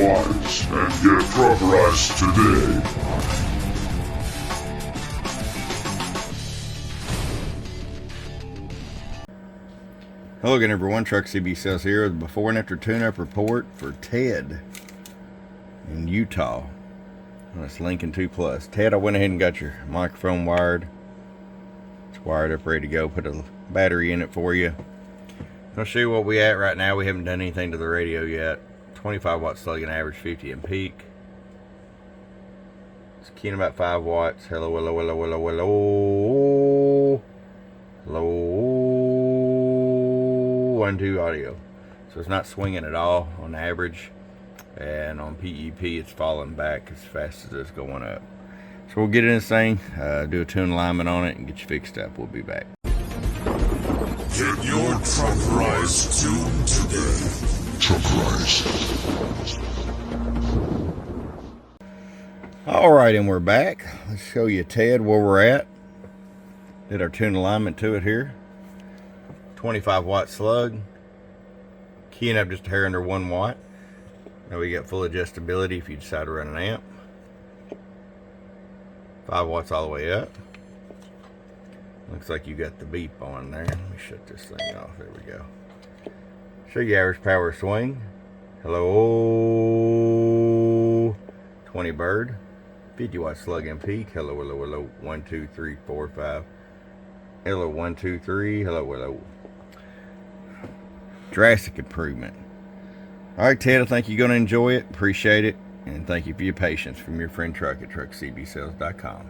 wise and get truckerized today. Hello again everyone, Truck CB Sales here with the before and after tune-up report for Ted in Utah. That's Lincoln 2 Plus. Ted, I went ahead and got your microphone wired. It's wired up, ready to go. Put a battery in it for you. I'll show you what we at right now. We haven't done anything to the radio yet. 25 watt slug and average, 50 in peak. It's keying about 5 watts. Hello, hello, hello, hello, hello. Hello. 1-2 audio. So it's not swinging at all on average. And on PEP it's falling back as fast as it's going up. So we'll get in this thing, do a tune alignment on it and get you fixed up. We'll be back. Get your truckerized tune today. Truckerized. Alright, and we're back. Let's show you, Ted, where we're at. Did our tune alignment to it here. 25 watt slug. Keying up just a hair under 1 watt. Now we got full adjustability if you decide to run an amp. 5 watts all the way up. Looks like you got the beep on there. Let me shut this thing off. There we go. Show you average power swing. Hello. 20 bird. 50 watt slug and peak. Hello, hello, hello. 1, 2, 3, 4, 5. Hello, 1, 2, 3. Hello, hello. Drastic improvement. Alright, Ted, I think you're going to enjoy it. Appreciate it. And thank you for your patience from your friend Truck at truckcbsales.com.